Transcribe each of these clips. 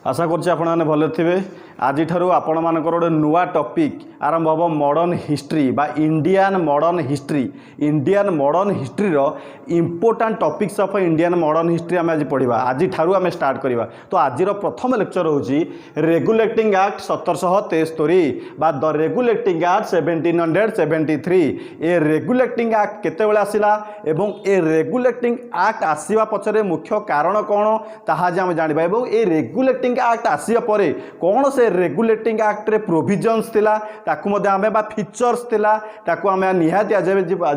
आशा करछि आपण माने भले थिबे। आज ठारू आपण मानकर गोटे नुआ टॉपिक आरंभ हम मॉडर्न हिस्ट्री बा इंडियन मॉडर्न हिस्ट्री रो important topics of Indian modern history आम आज पढ़ा। आज ठारू आम स्टार्ट करवा। तो आज प्रथम लेक्चर होची रेगुलेटिंग एक्ट 1773 बा द रेगुलेटिंग एक्ट 1773। ए रेगुलेटिंग एक्ट केतेबेले आसिला एवं ए रेगुलेटिंग एक्ट आसीबा पछरे मुख्य कारण कोन ताहा जे हम जानिबा एवं ए रेगुलेटिंग एक्ट आसीबा परे कोन से रेगुलेटिंग एक्ट रे प्रोविजन्स थिला ताकू मध्ये आमे बा फीचर्स थिला ताकू आमे निहाती आज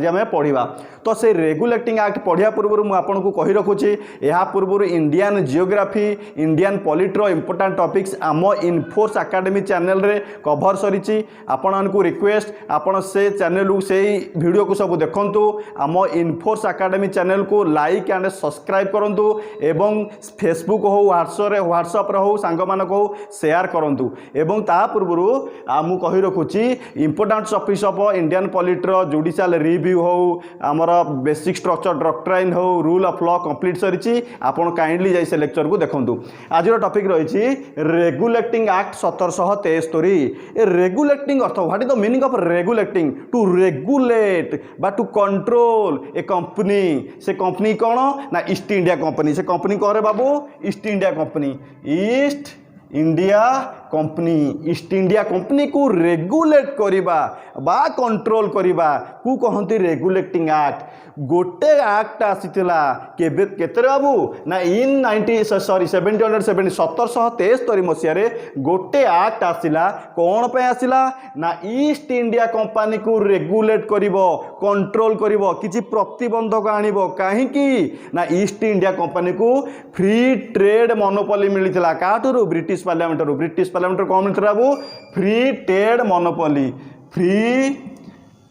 आमे पढ़िबा। तो से रेगुलेटिंग एक्ट पढ़िया पूर्व मु आपन को कहि रखुची एहा पूर्व इंडियन जियोग्राफी इंडियन पॉलिटी रो इंपोर्टेंट टॉपिक्स आम इनफोर्स एकेडमी चैनल रे कवर सरीची। आपण को रिक्वेस्ट आपण से चैनल से वीडियो को सब देखंतु। आम इनफोर्स एकेडमी चैनल को लाइक एंड सब्सक्राइब करंतु एवं फेसबुक हो व्हाट्सएप रे हो सांग मानक हो शेयर करंतु। एवं ता पूर्व आमु कहि रखुची important topics of Indian polity रो जुडिशियल रिव्यू हो आमर बेसिक स्ट्रक्चर डॉक्ट्राइन हो रूल ऑफ लॉ कंप्लीट सरीची। आपण काइंडली जाई से लेक्चर को देखंतु। आज रो टॉपिक रहिची रेगुलेटिंग एक्ट 1773। ए रेगुलेटिंग अर्थ what is the meaning of regulating? To regulate बा टू कंट्रोल ए कंपनी। से कंपनी कौन ना ईस्ट इंडिया कंपनी। से कंपनी कौन रे बाबू? East India company. East India company East India company को रेगुलेट करिबा बा कंट्रोल करिबा को कहंती रेगुलेटिंग एक्ट। गोटे एक्ट आसीथिला केबे केते बाबू ना इन 1773 मसिया रे गोटे एक्ट आसिला। कोन पे आसिला ना ईस्ट इंडिया कंपनी को रेगुलेट करिवो कंट्रोल करिवो किछि प्रतिबंधक आनिबो। काहे कि ना ईस्ट इंडिया कंपनी को फ्री ट्रेड मोनोपोली मिलिथिला काठुरु ब्रिटिश पार्लियामेंट रो। ब्रिटिश पार्लियामेंट कौन मिलता बाबू? Free trade monopoly. Free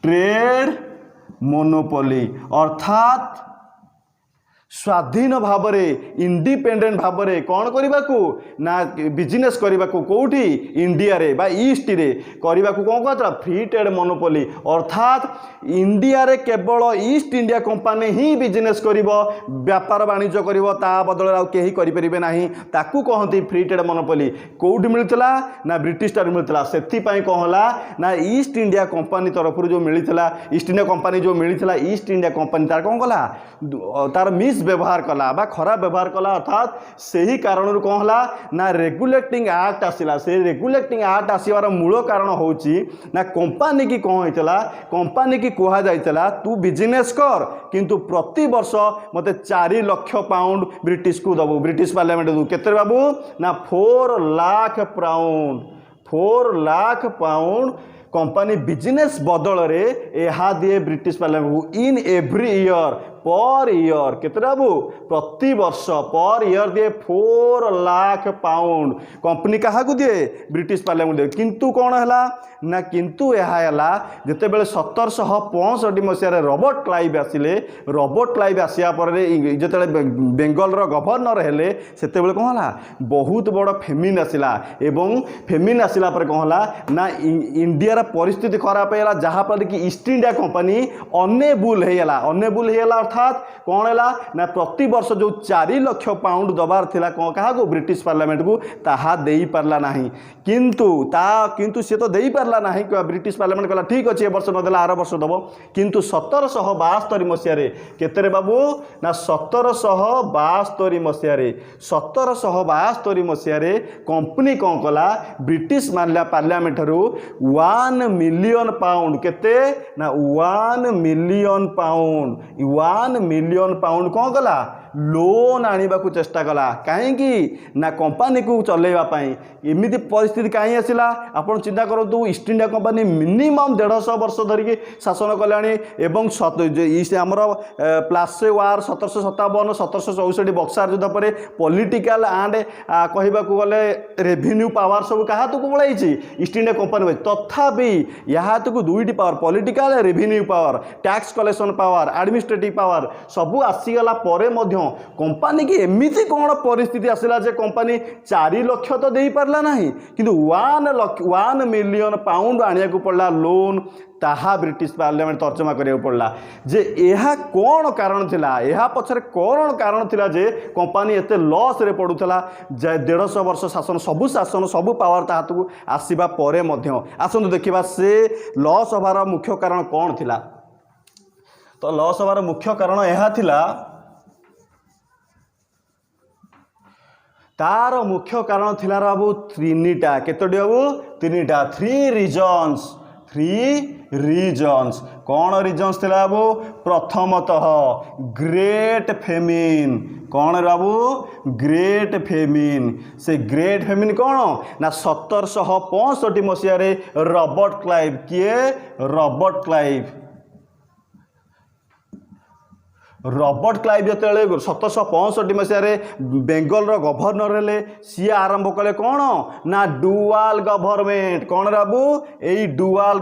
trade monopoly अर्थात स्वाधीन भाव इंडिपेंडेंट भाव कौन करने को ना बिजनेस करने को कौटी इंडिया रे बा ईस्ट रे करने को कौन कहता फ्री ट्रेड मोनोपोली। अर्थात इंडिया रे केवल ईस्ट इंडिया कंपनी ही बिजनेस करिवो व्यापार वाणिज्य करिवो ता बदल आउ केही करि परिबे नाही ताकू कहंती फ्री ट्रेड मोनोपोली। कोउडी मिलतला ना ब्रिटिश टार मिलतला। सेथि पई कहला ना ईस्ट इंडिया कंपनी तरफ जो मिलतला ईस्ट इंडिया कंपनी जो मिलतला ईस्ट इंडिया कंपनी तार कोन कला तार मिस व्यवहार कला बा खराब व्यवहार कला। अर्थात सही कारण कौन हला ना रेगुलेटिंग एक्ट आसिला। से रेगुलेटिंग एक्ट आसीबार मूल कारण होची ना कंपनी की कौन होइतला कंपनी की कहा जाइतला तू बिजनेस कर किंतु प्रति वर्ष मते 4 लाख पाउंड ब्रिटिश को दबो। ब्रिटिश पार्लियामेंट दू केते बाबू ना 4 lakh pound 4 lakh pound company business बदल रे एहा दिए ब्रिटिश पार्लियामेंट को in every year per year केते बाबू प्रति वर्ष पर ईयर दिए 4 लाख पाउंड कंपनी कहा को दिए ब्रिटिश पार्लियामेंट दिए। किंतु कौन है ना किंतु यह जिते बेले 1765 मसीह रॉबर्ट क्लाइव आसिले। रॉबर्ट क्लाइव आसिया पर जिते बेंगल रो गवर्नर हेले सेते बेले कौन है बहुत बड़ फेमिन आसिला। एवं फेमिन आसिला पर कौन है ना इंडिया परिस्थिति खराब है जहाँ पर कि ईस्ट इंडिया कंपनी अनेबुल होगा। अर्थात कौन है ना प्रति वर्ष जो 4 लाख पाउंड दबार थिला क्या को ब्रिटिश पार्लियामेंट को ताहा देई पारला नाही। किंतु से तो देई पारला नाही ब्रिटिश पार्लियामेंट कहला ठीक अच्छे वर्ष नदेला आर वर्ष दब। किंतु 1772 मसीह केते बाबू ना 1772 मसीह कंपनी कौन कला ब्रिटिश पार्लियामेंट रू 1 मिलियन पाउंड केते ना 1 मिलियन पाउंड कौन कला लोन आने को चेष्टा कला। कहीं ना कंपनी को चलैवाई एमती परिस्थिति कहीं आसला आपन चिंता करूँ। ईस्ट इंडिया कंपनी मिनिमम 150 वर्ष धरिकी शासन कलानी एवं आमर प्लासे वार 1757 1764 बक्सार युद्ध पर पॉलिटिकल एंड कहवा गले रेवेन्यू पावर सब क्या तुक बढ़ाई ईस्ट इंडिया कंपनी। तथापि यहाँ तुक 2टी power political revenue power tax collection power administrative power सबू आसीगला कंपनी की एमती कौन परिस्थिति आसला जे कंपनी 4 लाख तो दे पारला नहीं किंतु 1 मिलियन पाउंड आनिया को पड़ला लोन ताहा ब्रिटिश पार्लियामेंट तर्जमा करिया पड़ला जे यह कौन कारण थिला यह पछरे कौन कारण थिला जे कंपनी एते लॉस रे पडुथला 150 वर्ष शासन सबु पावर ताहात को आसीबा परे मध्य आसंतु देखिबा से लॉस हबार मुख्य कारण कौन थिला। तो लॉस हबार मुख्य कारण यह थिला तार मुख्य कारण थिला बाबू 3टा केतोटी बाबू 3टा 3 रीजन्स कौन रीजन्स थिला बाबू प्रथमतः ग्रेट फेमिन कौन बाबू ग्रेट फेमिन से ग्रेट फेमिन कौन ना 1765 मसीह रॉबर्ट क्लाइव किए रॉबर्ट क्लाइव जो 1765 मसीह बेंगल गवर्नर हेले सी आरंभ कले कौन ना डुआल गवर्नमेंट कौन बाबू यही डुआल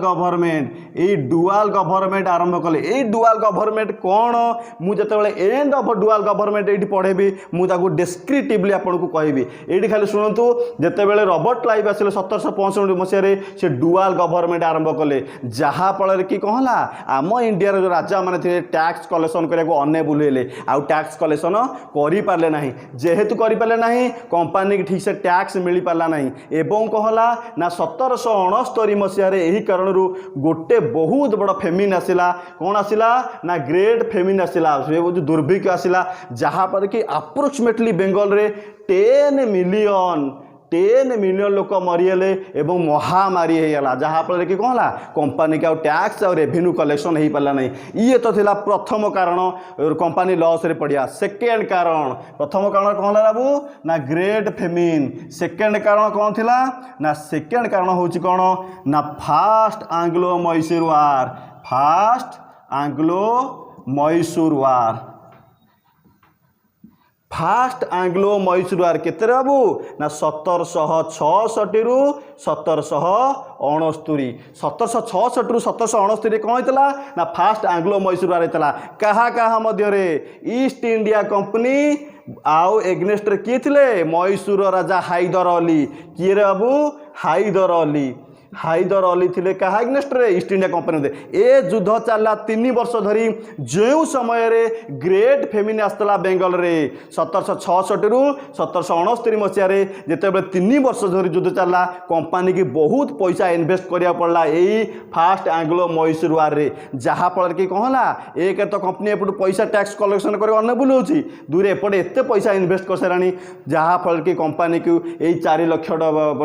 गवर्नमेंट आरंभ कले यही डुआल गवर्नमेंट कौन मुझे एंड ऑफ डुआल गवर्नमेंट ये पढ़ेबी मुझे डिस्क्रिप्टिवली आपको कहबी ये खाली शुणु जितेबाला रॉबर्ट क्लाइव आसिले 1765 मसीह से डुआल गवर्नमेंट आरंभ कले जहाँफल कि कौन है आम इंडिया जो राजा मैंने थे टैक्स कलेक्शन करने अने बुलेले आउ टैक्स कलेक्शन करि पारले नहीं जेहेतु करि पारले नहीं कंपनी ठीक से टैक्स मिल पारला नहीं एवं कहला ना 1769 मसीह यही कारण गोटे बहुत बड़ फेमिन आसिला कौन आसिला ना ग्रेट फेमिन आसिला दुर्भिक्ष आसिला जहाँ पर कि अप्रोक्सीमेटली बेंगल रे 10 मिलियन लोक मरीगले एवं महामारी होगा जहाँफल कि कौन है कंपनी के टैक्स और रेवेन्यू कलेक्शन हो पारा नहीं ये तो थिला प्रथम कारण कंपनी लॉस रे पड़िया। सेकेंड कारण प्रथम कारण कौन है बाबू ना ग्रेट फेमिन सेकेंड कारण कौन थिला ना सेकेंड कारण हूँ कौन ना फास्ट आंग्लो मैसूर वार केते बाबू ना 1766 रु 1769 1766 रु 1769 कौन होता ना फास्ट आंग्लो मैसूर वार होता क्या मध्य ईस्ट इंडिया कंपनी आउ एग्नेस्ट किए थे मैसूर राजा हैदर अली किए रे बाबू हैदर अली थिले कहा एग्नेस्ट रे ईस्ट इंडिया कंपनी ए युद्ध चलला 3 वर्ष धरी जो समय रे ग्रेट फेमिन आसला बेंगल रे 1766 रु 1769 मसीह जिते 3 वर्ष धरी युद्ध चलला कंपनी की बहुत पैसा इन्वेस्ट करिया पड़ला यही फास्ट आंग्लो मैसूर वार रे जहाँफल कि कौन है एक तो कंपनी एपटू पैसा टैक्स कलेक्शन कर अनेबुल होची दूर एपटे एत पैसा इन्वेस्ट कर सारानी जहाँफल कि कंपनी को यही 4 लाख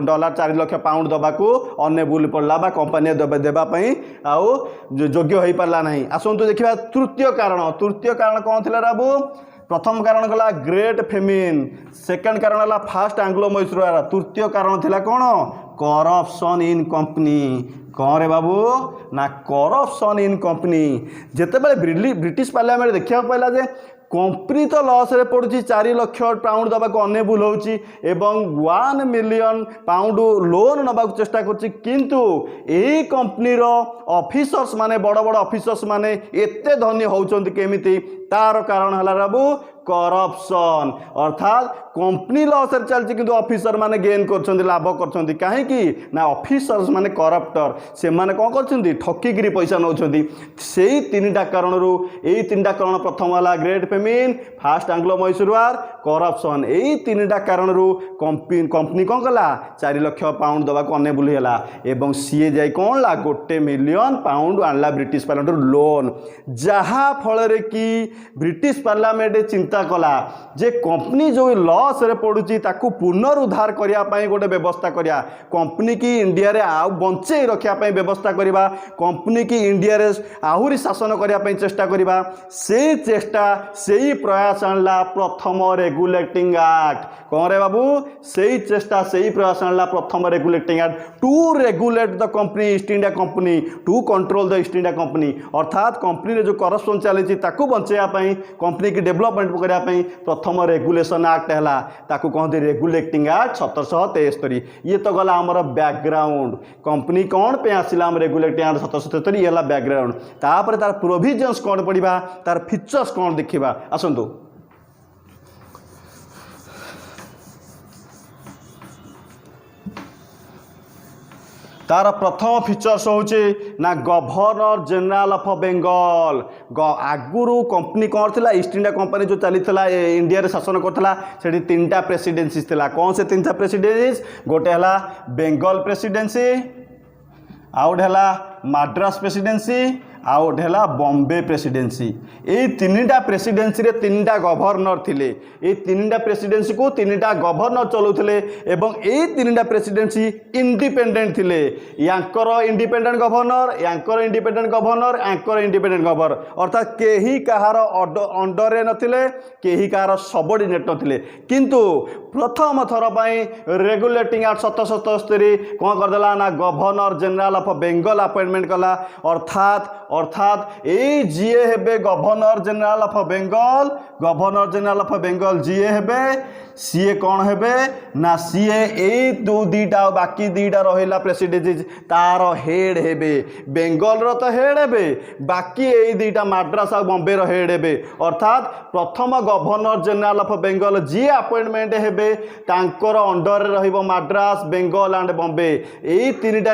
डॉलर 4 लाख पाउंड दबाको अनेबुल पड़ला बा कंपनी देवाई आउ योग्य हो पारला नहीं। आसतु देखा तृतीय कारण कौन थी बाबू प्रथम कारण गला ग्रेट फेमिन सेकेंड कारण है फास्ट आंग्लो मैसूर वार तृतीय कारण थिला कौन करप्शन इन कंपनी कौन रे बाबू ना करप्शन इन कंपनी जितेबाला ब्रिटिश पार्लियामेंट देखा पाला जे कंपनी तो लॉस रे पड़ुची 4 लाख पाउंड दबाक अनेबुल होची एवं 1 मिलियन पाउंड लोन नबाक चेष्टा करची किंतु यही कंपनी रो ऑफिसर्स माने बड़ बड़ ऑफिसर्स माने एते धनी होउचंती केमिति तार कारण हला बाबू करप्शन अर्थात कंपनी लॉस रे चलची किंतु ऑफिसर माने गेन करछंती लाभ करछंती काहे कि ना ऑफिसर्स माने करप्टर से माने कोन करछंती ठकी गिरी पैसा नउछंती सेही 3टा कारण रो एही 3टा कारण प्रथम वाला great famine first Anglo Mysore war corruption एही 3टा कारण रो कंपनी कोन कला 4 लाख पाउंड दबा को अनेबुल हैला एवं सीए जाई कोन ला 1 मिलियन पाउंड आनला ब्रिटिश पार्लियामेंट लोन जहाँ फल रे कि ब्रिटिश पार्लियामेंट चिंता कला जे कंपनी जो लॉस रे पड़ुची ताकू पुनरुद्धार करिया पई गोटे व्यवस्था करिया कंपनी की इंडिया रे आ बंचे रखिया पई व्यवस्था करिबा कंपनी की इंडिया रे आहुरी शासन करिया पई चेष्टा करिबा से चेष्टा सेही प्रयास आणला प्रथम रेगुलेटिंग एक्ट कौन रे बाबू सेही चेष्टा सेही प्रयास आणला प्रथम regulating act to regulate the company East India company to control the East India company अर्थात कंपनी रे जो करप्शन चली ताकू बंचेया पई कंपनी की डेवलपमेंट करिया पई प्रथम रेगुलेशन एक्ट हैला ताकू कहते रेगुलेटिंग एक्ट 1773 ये तो गला हमर बैकग्राउंड कंपनी कौन पे आसिला हम रेगुलेटिंग एक्ट 1773 ये हला बैकग्राउंड तापर तार प्रोविजंस कौन पड़िबा तार फीचर्स कौन देखिबा आसंतु तार प्रथम फीचर्स होचे ना गवर्नर जनरल ऑफ बेंगल। आगुरु कंपनी कौन थी ईस्ट इंडिया कंपनी जो चली इंडिया रे शासन करता से तीनटा प्रेसिडेंसी थिला। कौन से तीनटा प्रेसिडेंसी? गोटे है बेंगल प्रेसिडेंसी, आउ गोटे है माड्रास प्रेसिडेंसी, आउ गोटे है बॉम्बे प्रेसिडेंसी। ये तीनटा प्रेसिडेंसी रे तीनटा गवर्नर थिले। ये तीनटा प्रेसिडेंसी को तीनटा गवर्नर चलाउथिले एवं ये तीनटा प्रेसिडेंसी इंडिपेंडेंट थिले। यांकर इंडिपेंडेंट गवर्नर, यांकर इंडिपेंडेंट गवर्नर, यांकर इंडिपेंडेंट गवर्नर, अर्थात केही कहार अंडर रे नथिले, केही कहार सबऑर्डिनेट नथिले। किंतु प्रथम थर पई रेगुलेटिंग एक्ट 1777 कौन करदेला ना governor general of Bengal appointment कला। अर्थात ये जीए हेबे governor general of Bengal, governor general of Bengal जीए हेबे, सीए कौन हेबे ना सीए ए दो दीटा बाकी दीटा रहिला प्रेसिडेंसी तार हेड हेबे। बेंगल रो तो हेड हेबे, बाकी ए दीटा माड्रास और बॉम्बे रो हेड हेबे। अर्थात प्रथम गवर्नर जनरल ऑफ बेंगल जी अपॉइंटमेंट हेबे तांकर अंडर रे रहिबो माड्रास, बेंगल एंड बॉम्बे। ए तीनटा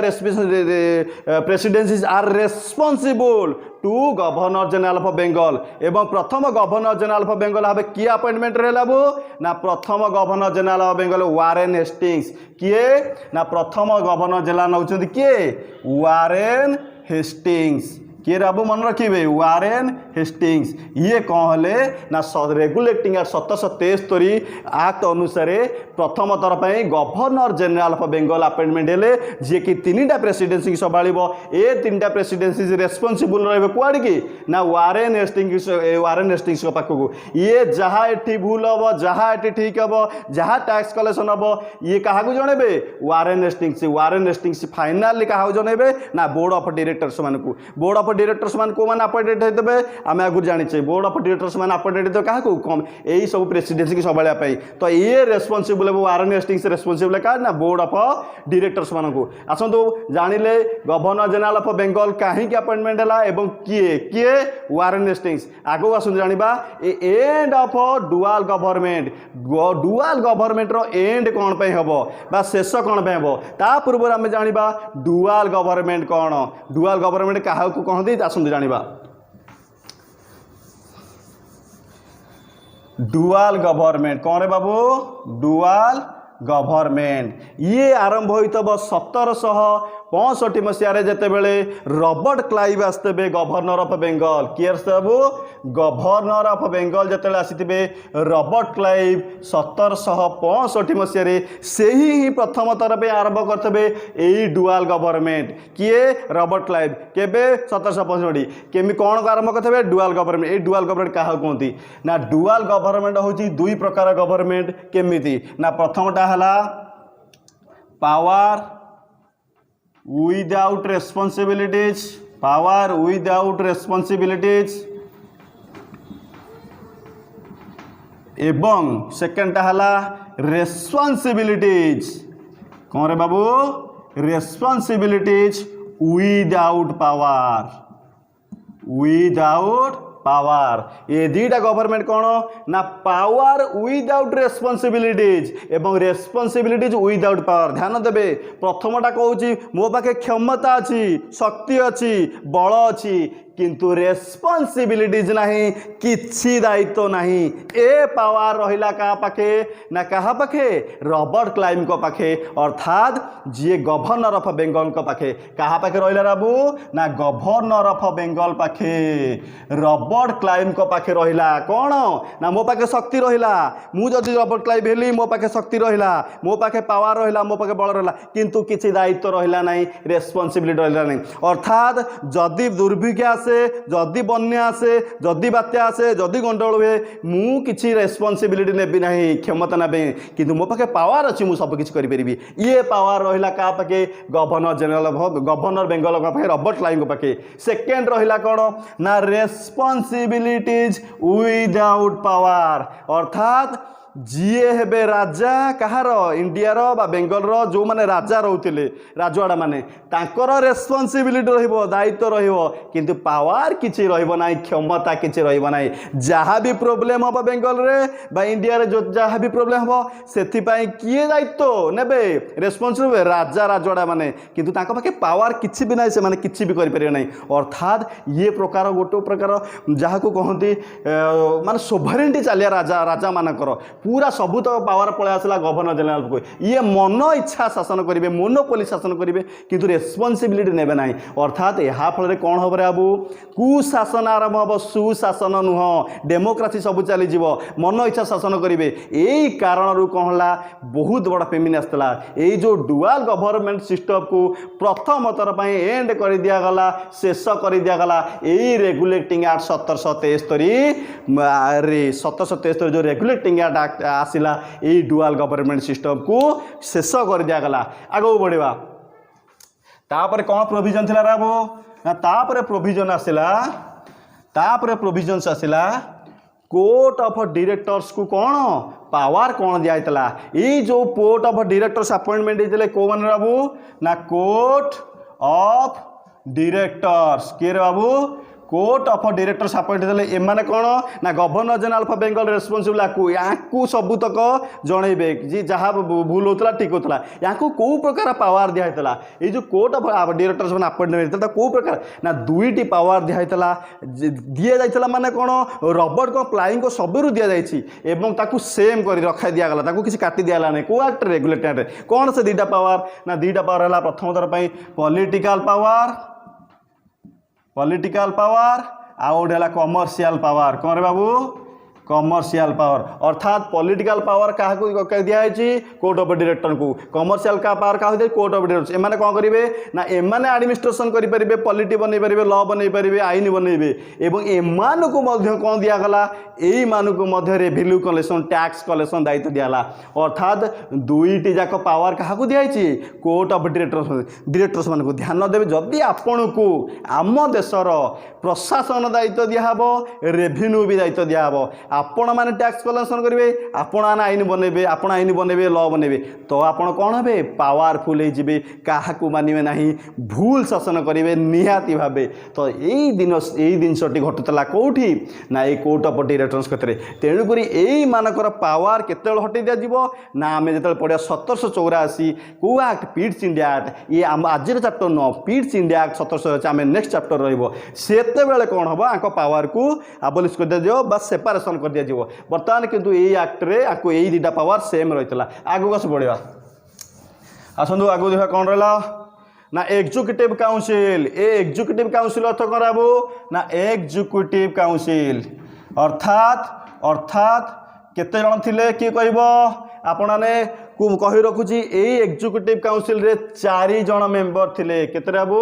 presidencies are responsible to governor general of Bengal. एवं प्रथम गवर्नर जनरल ऑफ बेंगल भाव किए अपॉइंटमेंट रहा ना प्रथम governor general of Bengal Warren Hastings. किए ना प्रथम गवर्नर जनरल नौचंदी किए? Warren Hastings. किए बाबू मन रखिए? Warren Hastings. ये कौन हेले ना रेगुलेटिंग एक्ट 1773 एक्ट अनुसार प्रथम थर पर governor general of Bengal appointment हेले जी कि तीनटा प्रेसिडेंसी संभाल। ए तीनटा प्रेसिडेंसी रेस्पॉन्सिबल रहे कुआड़ की ना वारेन हेस्टिंग्स पाखक। ये जहाँ एटी भूल हम, जहाँ एटी ठीक हम, जहाँ टैक्स कलेक्शन हम, ये क्या जनइबे? Warren Hastings. Warren Hastings finally क्या जनइबे ना बोर्ड ऑफ डायरेक्टर्स मान। बोर्ड ऑफ डायरेक्टर्स मान को मैंने अपॉइंटेड होते आम आगुरी जाने बोर्ड ऑफ डायरेक्टर्स मैंने अपॉइंटेड होते क्या कम यही सब प्रेसिडेंसी की संभाल। तो ये रेस्पॉन्सिबल वारेन हेस्टिंग्स रेस्पॉन्सिबल क्या ना बोर्ड ऑफ डायरेक्टर्स मान को। आसतु जानिले गवर्नर जनरल ऑफ बेंगल कहीं अपॉइंटमेंट है किए किए वारेन हेस्टिंग्स। आगो आसतु जानिबा end of dual government. Dual government रो एंड कौन पे हबो बा शेष कौन पे हबो ता पूर्व आम जानिबा डुआल गवर्नमेंट कौन। डुआल गवर्नमेंट क्या कहते आसतु जानिबा। डुआल गवर्नमेंट कौन रे बाबू? डुआल गवर्नमेंट ये आरंभ होता 1765 मसीह जितेबले रॉबर्ट क्लाइव आसते गवर्नर ऑफ बेंगल। किए बाबू? गवर्नर ऑफ बेंगल जिते आसीबे रॉबर्ट क्लाइव 1765 मसीह से ही प्रथम थर पे आरंभ करते यही डुआल गवर्नमेंट। किए? Robert Clive. केबे? 1765। केमी कौन आरंभ करते? Dual government. ये डुआल गवर्नमेंट क्या कहते ना डुआल गवर्नमेंट हूँ दुई प्रकार गवर्नमेंट। केमिति ना प्रथमटा है power without responsibilities. Power without responsibilities एवं सेकेंडटा है रेस्पॉन्सिबिलिटीज। कौन रे बाबू? Responsibilities without power. Without power. ये दीटा गवर्नमेंट कौन ना पावर विदाउट रेस्पॉन्सिबिलिटीज एवं रेस्पॉन्सिबिलिटीज विदाउट पावर। ध्यान देबे प्रथमटा कहूँ मो पाखे क्षमता अच्छी, शक्ति अच्छी, बल अच्छी किंतु रेस्पॉन्सिबिलिटीज नहीं, किछि दायित्व नहीं। ए पावर रहिला का पाखे ना कहा पाखे? रॉबर्ट क्लाइव को पाखे। अर्थात जी गवर्नर ऑफ बेंगल को पाखे। कहा पाखे रहिला बाबू ना गवर्नर ऑफ बेंगल पाखे रॉबर्ट क्लाइव को पाखे रहिला। कौन ना मो पाखे शक्ति रहिला। मु जदि रॉबर्ट क्लाइव हेली मो पाखे शक्ति रहिला, मो पाखे पावर रहिला, मो पाखे बल रहिला किंतु किछि दायित्व रहिला नहीं, रेस्पॉन्सिबिलिटी रहिला नहीं। अर्थात जदि दुर्भिक्ष जदि बन्या आसे, जदि बात्या आसे, जदि गंडगोल हुए मु किछि रेस्पॉन्सिबिलिटी नेबी नहीं, क्षमता नेबे किंतु मो पाखे पावर अछि, मु सब किछि करि परिबी। ये पावर रहिला का पाखे? गवर्नर जनरल गवर्नर बेंगल का पाखे रॉबर्ट क्लाइव का पाखे। सेकेंड रहिला कोन ना रेस्पॉन्सिबिलिटीज विदाउट पावर। अर्थात जीए हेबे राजा कहार इंडियार बा बेंगलर जो माने राजा रोते राजवाड़ा माने तांकर रेस्पॉन्सिबिलिटी रहिबो दायित्व रहिबो किंतु पावर किछि रहिबो नाही क्षमता किछि रहिबो नाही जहाँ भी प्रोब्लेम हम बेंगल रे बा इंडिया रे जो जहाँ भी प्रोब्लेम हम सेथि पई किए दायित्व नेबे रेस्पॉन्सिबल राजा राजवाड़ा माने किंतु तांको पाखे पावर किछि भी नाही से माने किछि भी करि परिबे नाही अर्थात ये प्रकार गोटे प्रकार जहाँ को कहती माने सोभरेनिटी चलिया राजा राजा मानकर पूरा सबू तो पावर पलि आसला गवर्नर जनरल को ये मन इच्छा शासन करेंगे मोनोपोली शासन करेंगे किंतु रेस्पॉन्सिबिलिटी नेबे ना अर्थात यहाँ फल कौन हम बाबू कुशासन आरंभ हम सुशासन नुह डेमोक्रेसी सब चलीज मन इच्छा शासन करेंगे यही कारण कौन है बहुत बड़ा फेमिन आसला यही जो डुआल गवर्नमेंट सिस्टम को प्रथम थर पर एंड कर दिगला शेष कर दिगला यही रेगुलेटिंग एक्ट 1773 जो रेगुलेटिंग एक्ट आसिला यही डुआल गवर्नमेंट सिस्टम को शेष कर दिगला आगो बढ़िया तापर कौन प्रोविजन थिला राबो ना तापर प्रोविजन आसिला कोर्ट ऑफ डायरेक्टर्स को कौन पावर कौन दिया ये जो कोर्ट ऑफ डायरेक्टर्स अपॉइंटमेंट होते कौ मैंने बाबू ना कोर्ट ऑफ डायरेक्टर्स किए बाबू कोर्ट ऑफ डायरेक्टर्स अपॉइंट होते एमाने कौन ना governor general of Bengal responsible या सबूतक जनइबे जी जहाँ भूल होता ठीक होता या कौ प्रकार पावर दिया ये जो कोर्ट ऑफ डायरेक्टर्स मैंने अपॉइंटमेंट होता कौ प्रकार ना दुईटी पावर दिया दि जाता माने कौन रबर्ट को प्लाइंग को सबू दि जाती सेम कर रखा दिगला किसी काटी दिगला नहीं कौ एक्ट रेगुलेटेड कौन से दुईटा पावर ना दुईटा पावर है प्रथम थर पर पॉलिटिकल पावर आउ गोटे कमर्शियल पावर कौन रे बाबू कमर्शियल पावर अर्थात पॉलिटिकल पावर क्या दिखाई कोर्ट ऑफ डायरेक्टर को कमर्शियल का पावर क्या होता है कोर्ट ऑफ डायरेक्टर एमाने कौन करेंगे ना एमाने एडमिनिस्ट्रेशन करेंगे पॉलिटी बनई पारे लॉ बनई पारे आईन बनइबे एवं एमान को कौन दिगला यही मानक रेवेन्यू कलेक्शन टैक्स कलेक्शन दायित्व दिगला अर्थात दुईटी जाक पावर क्या दिखाई कोर्ट ऑफ डायरेक्टर्स मान ध्यान देवे जदि आपण को आम देशर प्रशासन दायित्व दिहब रेवेन्यू भी दायित्व दिहब आपण मैंने टैक्स कलेक्शन करेंगे आपण आईन बनइबे आपण आईन बनइबे लॉ बनइबे तो आपण कौन हे पावरफुल होइजिबे काहाकू मानिबे नाही भूल शासन करेंगे निहाती भावे तो यही जिनसटी घटुला कौटी ना ये कोर्ट ऑफ डायरेक्टर्स क्षेत्र में तेणुक यही मानकर पावर केते हटै दिज्व ना आम जो पढ़ा 1784 कौ एक्ट पीट्स इंडिया एक्ट ये आज चैप्टर न पीट्स इंडिया एक्ट 1784 आम नेक्स्ट चैप्टर रही कौन हम आंक पावर को आबोलिश कर दिया बा सेपारेशन कर दिया बर्तमान किंतु यही एक्ट रे आपको यही दुटा पावर सेम रही आगू कस बढ़िया आसतु आगू देखा कौन रहा ना एग्जीक्यूटिव काउंसिल ए एग्जीक्यूटिव काउंसिल अर्थ कौन बाबू ना एग्जीक्यूटिव काउंसिल अर्थात केते जन थिले किए कहब आपने कही रखुची यही एग्जीक्यूटिव काउंसिल रे 4 जन मेंबर थिले केते बाबू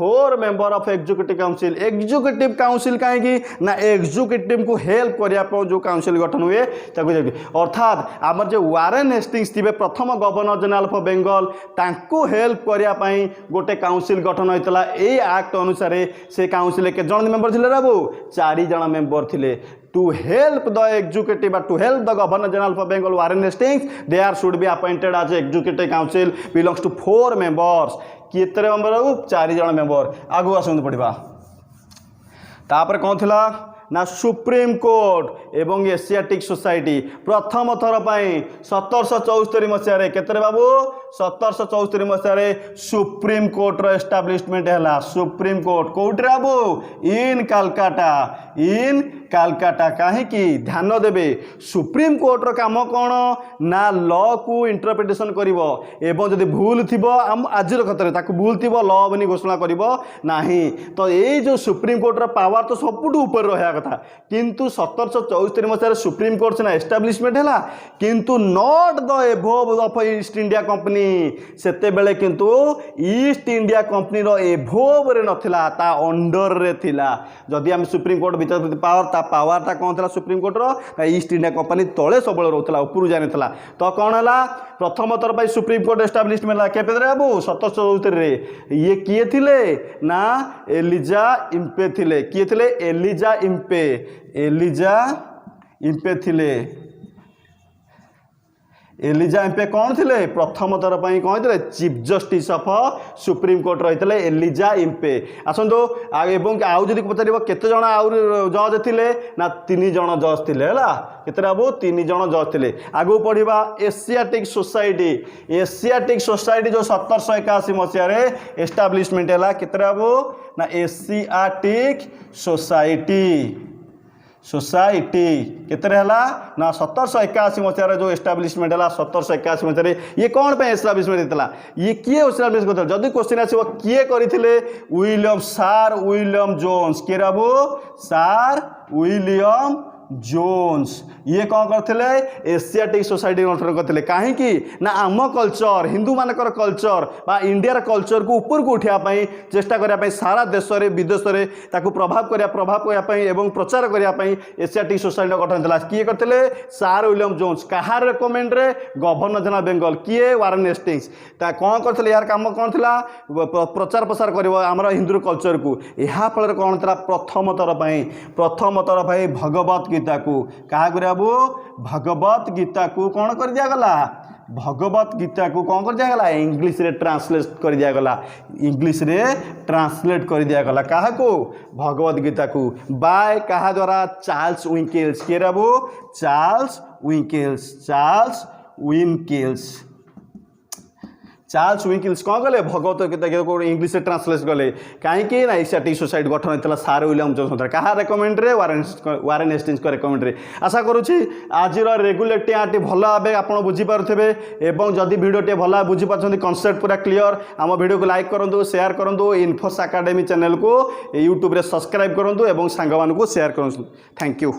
4 मेंबर ऑफ एग्जीक्यूटिव काउंसिल कहीं ना एग्जीक्यूटिव को हेल्प करने जो काउंसिल गठन हुए अर्थात आम जो वारेन हेस्टिंग्स थे प्रथम गवर्नर जनरल ऑफ बेंगल तांको हेल्प करने गोटे काउंसिल गठन होता यही एक्ट अनुसार से काउंसिल के जन मेंबर थे बाबू 4 जन मेंबर थे to help the executive or to help the governor general of Bengal Warren Hastings there should be appointed as executive council belongs to 4 members कितने मेंबर हो 4 जन मेंबर आगु आसंतु पढ़ा तापर कौन थिला ना सुप्रीम कोर्ट एवं एशियाटिक सोसाइटी प्रथम थर पर 1774 मसीह केतरे बाबू 1774 मसीह सुप्रीम कोर्ट रो एस्टाब्लिशमेंट है सुप्रीम कोर्ट कोर्ट बाबू इन कालकाटा कहीं ध्यान देवे सुप्रीम कोर्ट रो काम कौन ना लॉ को इंटरप्रिटेशन करिवो एवं जदि भूल थी आज खतरे भूल थी लॉ बनी घोषणा करिवो नहीं तो ये जो सुप्रीम कोर्ट रो पावर तो सबुठ ऊपर रहा कथा किंतु 1774 मसीह सुप्रीम कोर्ट से एस्टाब्लिशमेंट है किंतु not the above of east India company सेते बेले किंतु ईस्ट इंडिया कंपनी रो एभव रे नथिला ता अंडर रे थिला जदि हम सुप्रीम कोर्ट विचारपति पावर कौन था सुप्रीम कोर्ट रो ईस्ट इंडिया कंपनी तले सब रोला ऊपर जानी तो कौन है प्रथम थर पर सुप्रीम कोर्ट एस्टाब्लिशमेंट के बाबू 1774 ये किए थिले ना एलिजा इम्पे थिले किए थिले एलिजा इम्पे थिले एलिजा एम्पे कौन थे प्रथम थर पर कौन थे chief justice of supreme court रही थे एलिजा एम्पे आसतु एवं आउ जदि पचार केते जण आउ जज थे ना 3 जण जज थे है केते बाबू 3 जण जज थे आगू पढ़ा एशियाटिक सोसाइटी जो 1781 मसीह एस्टाब्लीशमेंट है केते बाबू ना एशियाटिक सोसाइटी केते ना 1781 मसीह जो एस्टाब्लीशमेंट है 1781 मसीह ये कौन पे एस्टाब्लीशमेंट होता ये किए एस्टाब्लीश करता जदि क्वेश्चन आसो किए करथिले सार विलियम जोन्स के बाबू सार विलियम जोन्स ये कौन करते एशियाटिक सोसाइटी गठन करते कहीं ना आम कल्चर हिंदू मानकर कल्चर बा इंडिया कल्चर को ऊपर को उठाई चेष्टा करने सारा देश में विदेश में प्रभाव करने एवं प्रचार करने एशियाटिक सोसाइटी गठन था किए करते सार विलियम जोन्स कहार रेकमेंड रे गवर्नर जनरल बेंगल किए वारेन हेस्टिंग्स कौन करते यार काम कौन था प्रचार प्रसार कर हिंदू कल्चर को यह फल कौन था प्रथम थर पर भगवत गीता को क्या बाबू भगवत गीता को कौन कर दियागला भगवत गीता को कौन कर दियागला इंग्लिश रे ट्रांसलेट कर दियागला इंग्लिश रे ट्रांसलेट कर दियागला कहा को भगवत गीता को बाय कहा द्वारा चार्ल्स विंकेल्स के बाबू चार्ल्स विंकिल्स कौन कले भगवत गीता को इंग्लिश ट्रांसलेट कले कहीं ना एशियाटिक सोसाइटी गठन होता सार विलियम जोन्स क्या रेकमेंड रे वारेन हेस्टिंग्स रेकमेंड रे आशा करुँची आज रेगुलेटिंग आर्ट भल भाव आप बुझीपारे और जदि भिडियो भल बुझीपार कनसेप्ट पूरा क्लीयर आम भिडियो को लाइक करूँ शेयर करूँ इन्फोस एकेडमी चैनल को यूट्यूब रे सब्सक्राइब करूँ और सांग मानू शेयर करूँ थैंक यू।